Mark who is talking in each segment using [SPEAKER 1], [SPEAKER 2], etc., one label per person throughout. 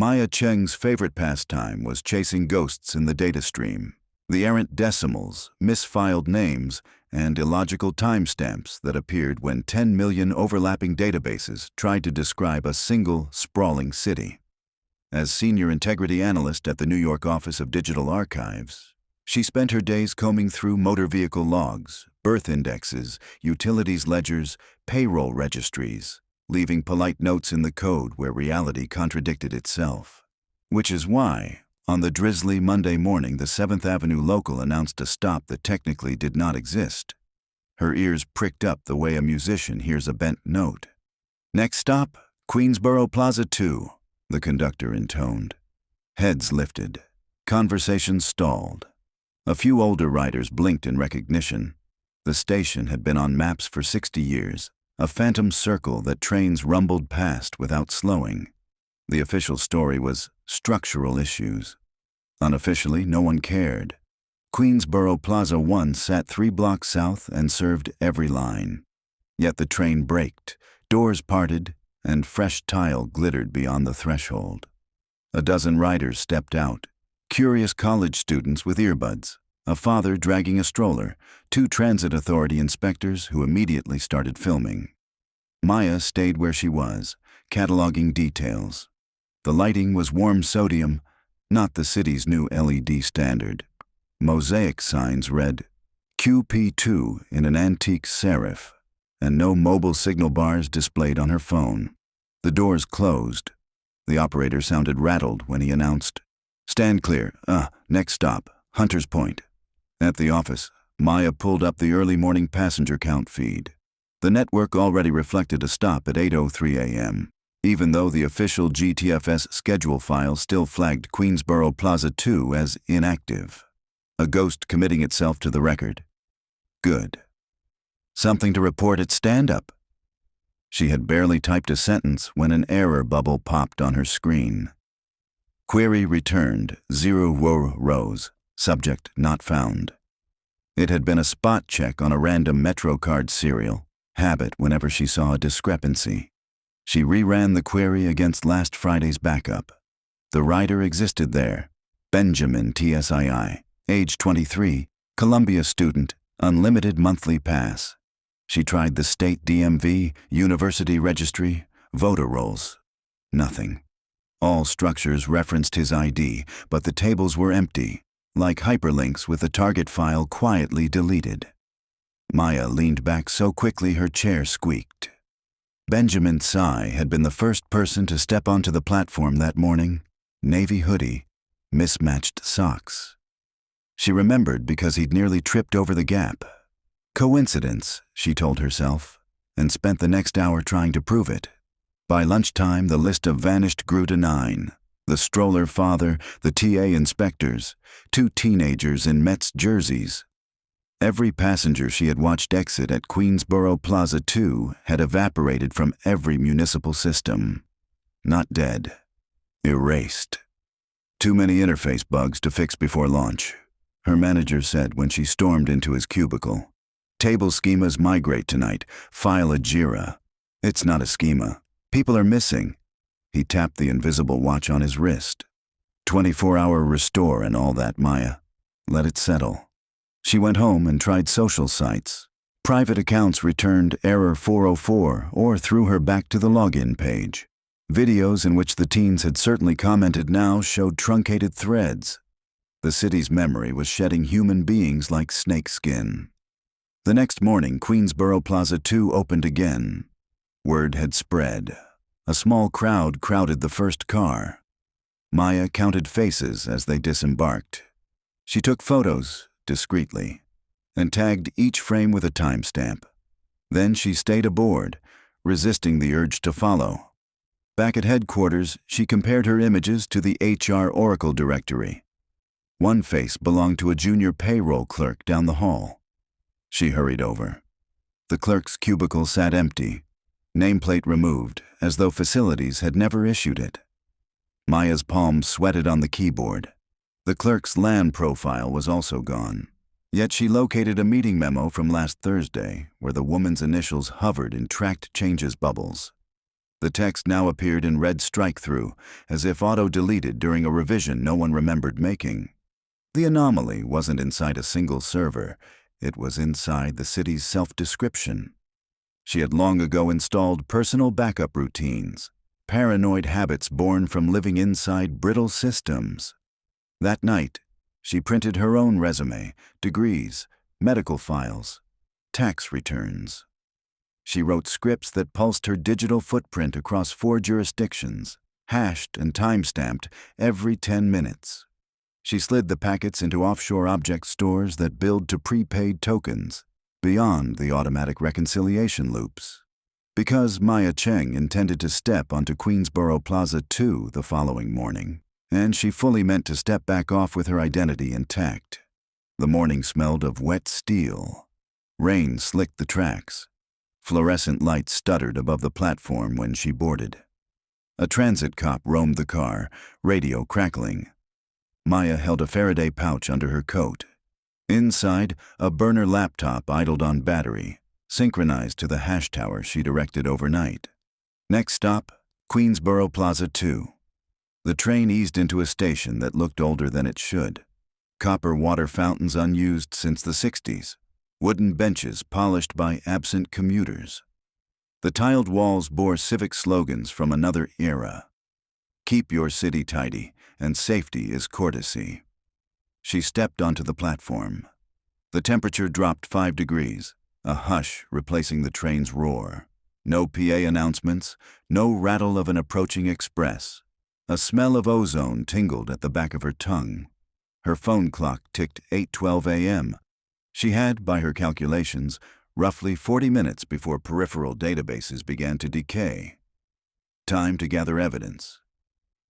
[SPEAKER 1] Maya Cheng's favorite pastime was chasing ghosts in the data stream, the errant decimals, misfiled names, and illogical timestamps that appeared when 10 million overlapping databases tried to describe a single, sprawling city. As senior integrity analyst at the New York Office of Digital Archives, she spent her days combing through motor vehicle logs, birth indexes, utilities ledgers, payroll registries, leaving polite notes in the code where reality contradicted itself. Which is why, on the drizzly Monday morning, the 7th Avenue local announced a stop that technically did not exist. Her ears pricked up the way a musician hears a bent note. "Next stop, Queensboro Plaza 2, the conductor intoned. Heads lifted. Conversations stalled. A few older riders blinked in recognition. The station had been on maps for 60 years, a phantom circle that trains rumbled past without slowing. The official story was structural issues. Unofficially, no one cared. Queensboro Plaza 1 sat 3 blocks south and served every line. Yet the train braked, doors parted, and fresh tile glittered beyond the threshold. A dozen riders stepped out, curious college students with earbuds, a father dragging a stroller, 2 transit authority inspectors who immediately started filming. Maya stayed where she was, cataloging details. The lighting was warm sodium, not the city's new LED standard. Mosaic signs read QP2 in an antique serif, and no mobile signal bars displayed on her phone. The doors closed. The operator sounded rattled when he announced, "Stand clear. Next stop, Hunter's Point." At the office, Maya pulled up the early morning passenger count feed. The network already reflected a stop at 8:03 a.m., even though the official GTFS schedule file still flagged Queensboro Plaza 2 as inactive. A ghost committing itself to the record. Good. Something to report at stand-up. She had barely typed a sentence when an error bubble popped on her screen. Query returned, 0 rows, subject not found. It had been a spot check on a random MetroCard serial, habit whenever she saw a discrepancy. She reran the query against last Friday's backup. The rider existed there. Benjamin TSII, age 23, Columbia student, unlimited monthly pass. She tried the state DMV, university registry, voter rolls. Nothing. All structures referenced his ID, but the tables were empty, like hyperlinks with the target file quietly deleted. Maya leaned back so quickly her chair squeaked. Benjamin Tsai had been the first person to step onto the platform that morning. Navy hoodie, mismatched socks. She remembered because he'd nearly tripped over the gap. Coincidence, she told herself, and spent the next hour trying to prove it. By lunchtime, the list of vanished grew to 9. The stroller father, the TA inspectors, 2 teenagers in Mets jerseys. Every passenger she had watched exit at Queensboro Plaza 2 had evaporated from every municipal system. Not dead. Erased. Too many interface bugs to fix before launch, her manager said when she stormed into his cubicle. Table schemas migrate tonight. File a JIRA. It's not a schema. People are missing. He tapped the invisible watch on his wrist. 24-hour restore and all that, Maya. Let it settle. She went home and tried social sites. Private accounts returned error 404 or threw her back to the login page. Videos in which the teens had certainly commented now showed truncated threads. The city's memory was shedding human beings like snakeskin. The next morning, Queensboro Plaza 2 opened again. Word had spread. A small crowd crowded the first car. Maya counted faces as they disembarked. She took photos, discreetly, and tagged each frame with a timestamp. Then she stayed aboard, resisting the urge to follow. Back at headquarters, she compared her images to the HR Oracle directory. One face belonged to a junior payroll clerk down the hall. She hurried over. The clerk's cubicle sat empty, nameplate removed, as though facilities had never issued it. Maya's palms sweated on the keyboard. The clerk's LAN profile was also gone. Yet she located a meeting memo from last Thursday where the woman's initials hovered in tracked changes bubbles. The text now appeared in red strike-through, as if auto-deleted during a revision no one remembered making. The anomaly wasn't inside a single server. It was inside the city's self-description. She had long ago installed personal backup routines, paranoid habits born from living inside brittle systems. That night, she printed her own resume, degrees, medical files, tax returns. She wrote scripts that pulsed her digital footprint across 4 jurisdictions, hashed and time-stamped every 10 minutes. She slid the packets into offshore object stores that billed to prepaid tokens, beyond the automatic reconciliation loops. Because Maya Cheng intended to step onto Queensboro Plaza 2 the following morning, and she fully meant to step back off with her identity intact. The morning smelled of wet steel. Rain slicked the tracks. Fluorescent lights stuttered above the platform when she boarded. A transit cop roamed the car, radio crackling. Maya held a Faraday pouch under her coat. Inside, a burner laptop idled on battery, synchronized to the hash tower she'd erected overnight. Next stop, Queensboro Plaza 2. The train eased into a station that looked older than it should. Copper water fountains unused since the 60s. Wooden benches polished by absent commuters. The tiled walls bore civic slogans from another era. Keep your city tidy, and safety is courtesy. She stepped onto the platform. The temperature dropped 5 degrees, a hush replacing the train's roar. No PA announcements, no rattle of an approaching express. A smell of ozone tingled at the back of her tongue. Her phone clock ticked 8:12 a.m. She had, by her calculations, roughly 40 minutes before peripheral databases began to decay. Time to gather evidence.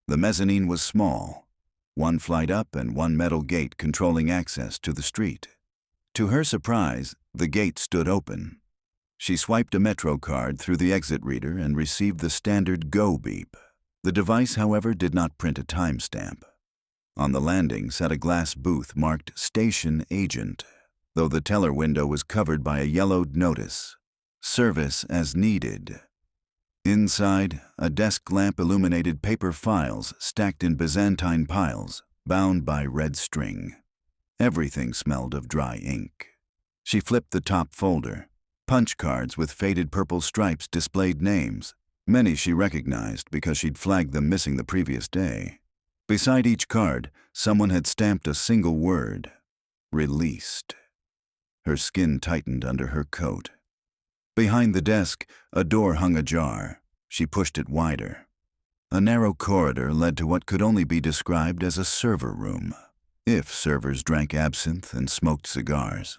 [SPEAKER 1] The mezzanine was small, 1 flight up and 1 metal gate controlling access to the street. To her surprise, the gate stood open. She swiped a Metro card through the exit reader and received the standard go beep. The device, however, did not print a timestamp. On the landing sat a glass booth marked Station Agent, though the teller window was covered by a yellowed notice, Service as Needed. Inside, a desk lamp illuminated paper files stacked in Byzantine piles, bound by red string. Everything smelled of dry ink. She flipped the top folder. Punch cards with faded purple stripes displayed names. Many she recognized because she'd flagged them missing the previous day. Beside each card, someone had stamped a single word: released. Her skin tightened under her coat. Behind the desk, a door hung ajar. She pushed it wider. A narrow corridor led to what could only be described as a server room, if servers drank absinthe and smoked cigars.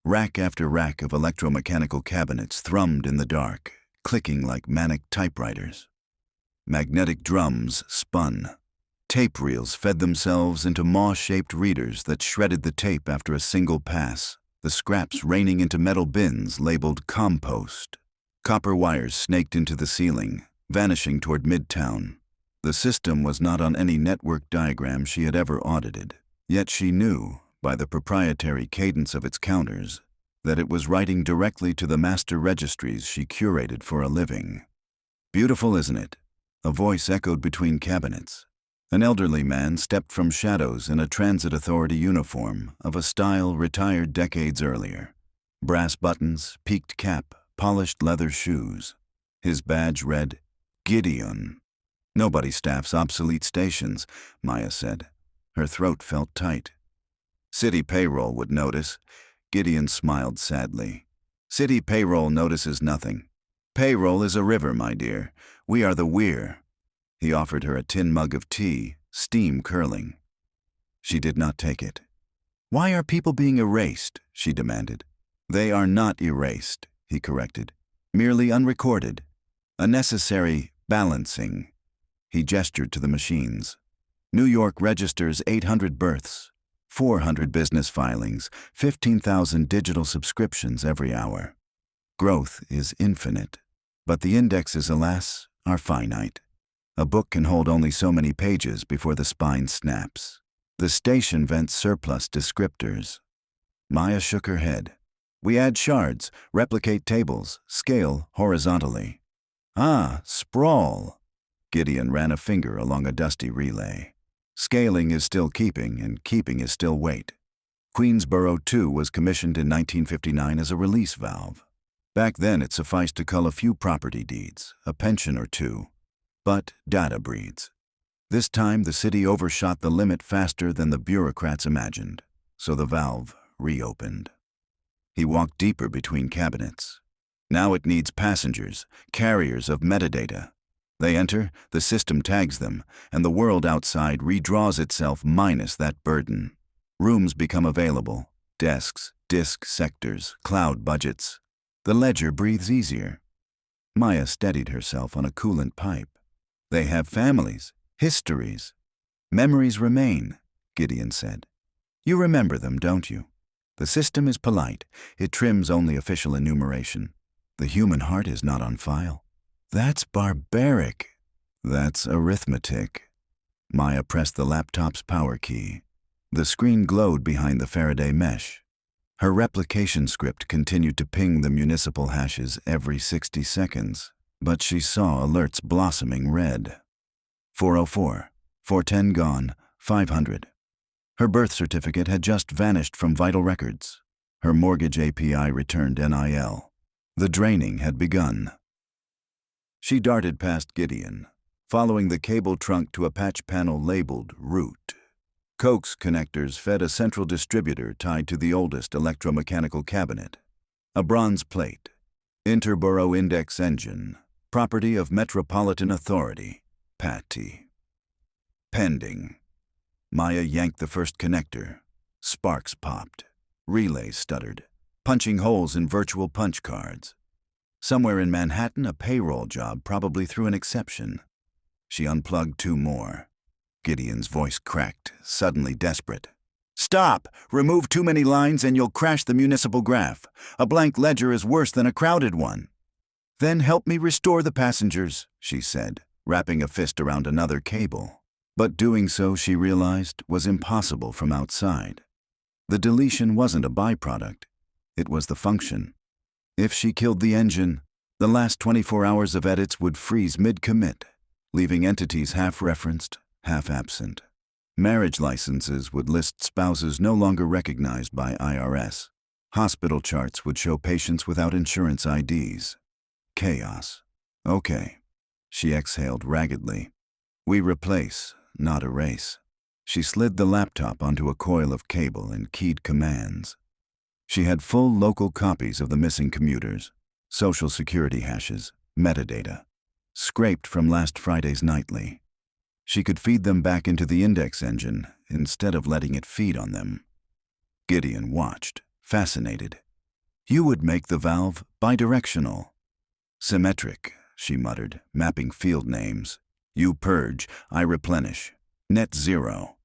[SPEAKER 1] Rack after rack of electromechanical cabinets thrummed in the dark, clicking like manic typewriters. Magnetic drums spun. Tape reels fed themselves into maw-shaped readers that shredded the tape after a single pass, the scraps raining into metal bins labeled compost. Copper wires snaked into the ceiling, vanishing toward Midtown. The system was not on any network diagram she had ever audited, yet she knew, by the proprietary cadence of its counters, that it was writing directly to the master registries she curated for a living. "Beautiful, isn't it?" A voice echoed between cabinets. An elderly man stepped from shadows in a transit authority uniform of a style retired decades earlier. Brass buttons, peaked cap, polished leather shoes. His badge read, Gideon. "Nobody staffs obsolete stations," Maya said. Her throat felt tight. "City payroll would notice." Gideon smiled sadly. "City payroll notices nothing. Payroll is a river, my dear. We are the weir." He offered her a tin mug of tea, steam curling. She did not take it. "Why are people being erased?" she demanded. "They are not erased," he corrected. "Merely unrecorded. A necessary balancing." He gestured to the machines. New York registers 800 births, 400 business filings, 15,000 digital subscriptions every hour. Growth is infinite, but the indexes, alas, are finite. A book can hold only so many pages before the spine snaps. The station vents surplus descriptors. Maya shook her head. "We add shards, replicate tables, scale horizontally." Ah, sprawl. Gideon ran a finger along a dusty relay. Scaling is still keeping, and keeping is still weight. Queensboro 2 was commissioned in 1959 as a release valve. Back then it sufficed to cull a few property deeds, a pension or two. But data breeds. This time the city overshot the limit faster than the bureaucrats imagined, so the valve reopened. He walked deeper between cabinets. Now it needs passengers, carriers of metadata. They enter, the system tags them, and the world outside redraws itself minus that burden. Rooms become available, desks, disk sectors, cloud budgets. The ledger breathes easier. Maya steadied herself on a coolant pipe. They have families, histories. Memories remain, Gideon said. You remember them, don't you? The system is polite. It trims only official enumeration. The human heart is not on file. That's barbaric. That's arithmetic. Maya pressed the laptop's power key. The screen glowed behind the Faraday mesh. Her replication script continued to ping the municipal hashes every 60 seconds, but she saw alerts blossoming red. 404, 410 gone, 500. Her birth certificate had just vanished from vital records. Her mortgage API returned NIL. The draining had begun. She darted past Gideon, following the cable trunk to a patch panel labeled Root. Coax connectors fed a central distributor tied to the oldest electromechanical cabinet. A bronze plate. Interborough Index Engine. Property of Metropolitan Authority. PATI. Pending. Maya yanked the first connector. Sparks popped. Relays stuttered, punching holes in virtual punch cards. Somewhere in Manhattan, a payroll job probably threw an exception. She unplugged two more. Gideon's voice cracked, suddenly desperate. Stop! Remove too many lines and you'll crash the municipal graph. A blank ledger is worse than a crowded one. Then help me restore the passengers, she said, wrapping a fist around another cable. But doing so, she realized, was impossible from outside. The deletion wasn't a byproduct. It was the function. If she killed the engine, the last 24 hours of edits would freeze mid-commit, leaving entities half-referenced, half-absent. Marriage licenses would list spouses no longer recognized by IRS. Hospital charts would show patients without insurance IDs. Chaos. Okay. She exhaled raggedly. We replace, not erase. She slid the laptop onto a coil of cable and keyed commands. She had full local copies of the missing commuters, social security hashes, metadata, scraped from last Friday's nightly. She could feed them back into the index engine instead of letting it feed on them. Gideon watched, fascinated. You would make the valve bidirectional. Symmetric, she muttered, mapping field names. You purge, I replenish. Net zero.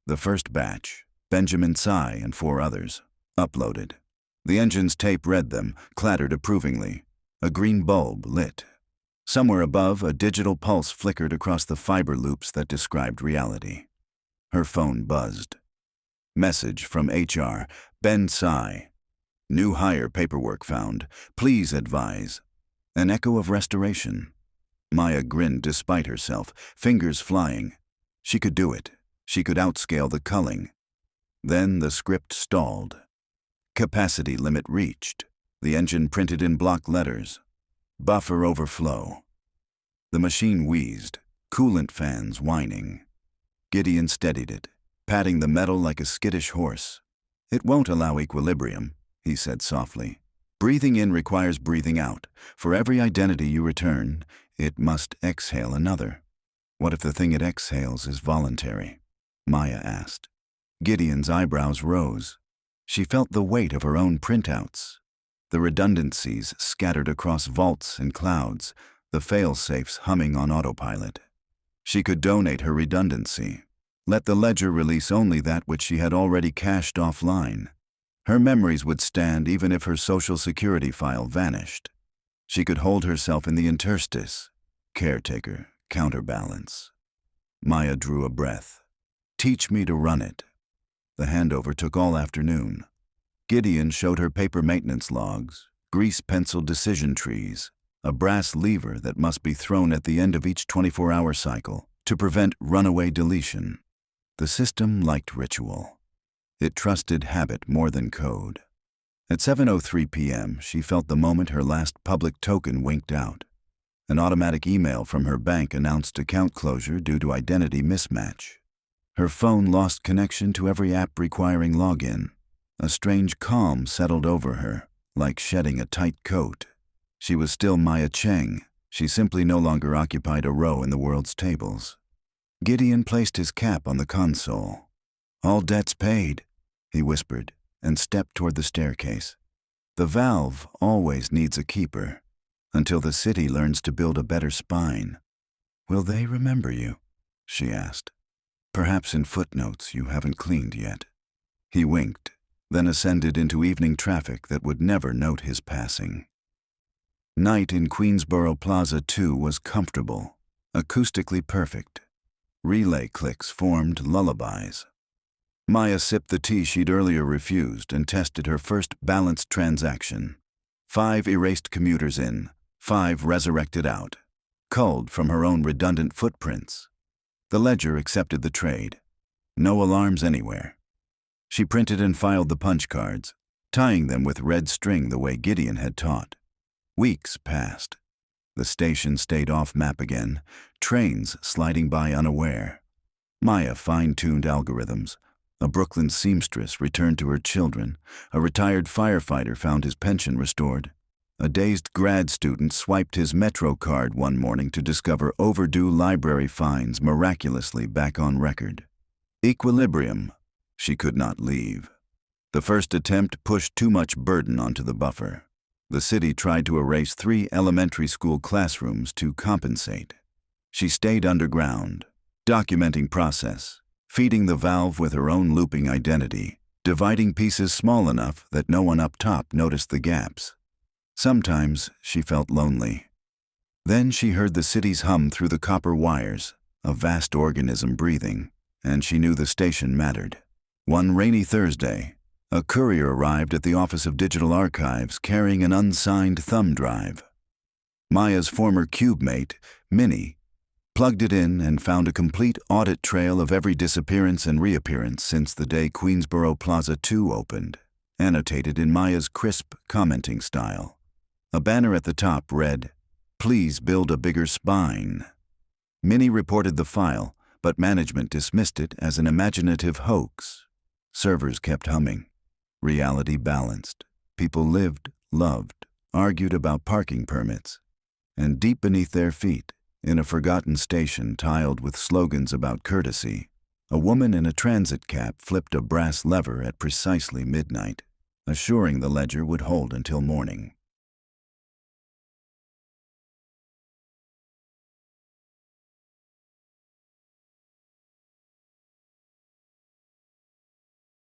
[SPEAKER 1] The first batch, Benjamin Tsai and 4 others, uploaded. The engine's tape read them, clattered approvingly. A green bulb lit. Somewhere above, a digital pulse flickered across the fiber loops that described reality. Her phone buzzed. Message from HR, Ben Tsai. New hire paperwork found. Please advise. An echo of restoration. Maya grinned despite herself, fingers flying. She could do it. She could outscale the culling. Then the script stalled. Capacity limit reached. The engine printed in block letters. Buffer overflow. The machine wheezed, coolant fans whining. Gideon steadied it, patting the metal like a skittish horse. It won't allow equilibrium, he said softly. Breathing in requires breathing out. For every identity you return, it must exhale another. What if the thing it exhales is voluntary? Maya asked. Gideon's eyebrows rose. She felt the weight of her own printouts. The redundancies scattered across vaults and clouds, the fail-safes humming on autopilot. She could donate her redundancy. Let the ledger release only that which she had already cached offline. Her memories would stand even if her social security file vanished. She could hold herself in the interstice. Caretaker, counterbalance. Maya drew a breath. Teach me to run it. The handover took all afternoon. Gideon showed her paper maintenance logs, grease-pencil decision trees, a brass lever that must be thrown at the end of each 24-hour cycle to prevent runaway deletion. The system liked ritual. It trusted habit more than code. At 7:03 p.m., she felt the moment her last public token winked out. An automatic email from her bank announced account closure due to identity mismatch. Her phone lost connection to every app requiring login. A strange calm settled over her, like shedding a tight coat. She was still Maya Cheng. She simply no longer occupied a row in the world's tables. Gideon placed his cap on the console. "All debts paid," he whispered, and stepped toward the staircase. The valve always needs a keeper, until the city learns to build a better spine. "Will they remember you?" she asked. "Perhaps in footnotes you haven't cleaned yet." He winked, then ascended into evening traffic that would never note his passing. Night in Queensboro Plaza 2 was comfortable, acoustically perfect. Relay clicks formed lullabies. Maya sipped the tea she'd earlier refused and tested her first balanced transaction. 5 erased commuters in, 5 resurrected out, culled from her own redundant footprints. The ledger accepted the trade. No alarms anywhere. She printed and filed the punch cards, tying them with red string the way Gideon had taught. Weeks passed. The station stayed off map again, trains sliding by unaware. Maya fine-tuned algorithms. A Brooklyn seamstress returned to her children. A retired firefighter found his pension restored. A dazed grad student swiped his Metro card one morning to discover overdue library fines miraculously back on record. Equilibrium. She could not leave. The first attempt pushed too much burden onto the buffer. The city tried to erase 3 elementary school classrooms to compensate. She stayed underground, documenting process, feeding the valve with her own looping identity, dividing pieces small enough that no one up top noticed the gaps. Sometimes she felt lonely. Then she heard the city's hum through the copper wires, a vast organism breathing, and she knew the station mattered. One rainy Thursday, a courier arrived at the Office of Digital Archives carrying an unsigned thumb drive. Maya's former cube-mate, Minnie, plugged it in and found a complete audit trail of every disappearance and reappearance since the day Queensboro Plaza 2 opened, annotated in Maya's crisp commenting style. A banner at the top read, "Please build a bigger spine." Minnie reported the file, but management dismissed it as an imaginative hoax. Servers kept humming. Reality balanced. People lived, loved, argued about parking permits. And deep beneath their feet, in a forgotten station tiled with slogans about courtesy, a woman in a transit cab flipped a brass lever at precisely midnight, assuring the ledger would hold until morning.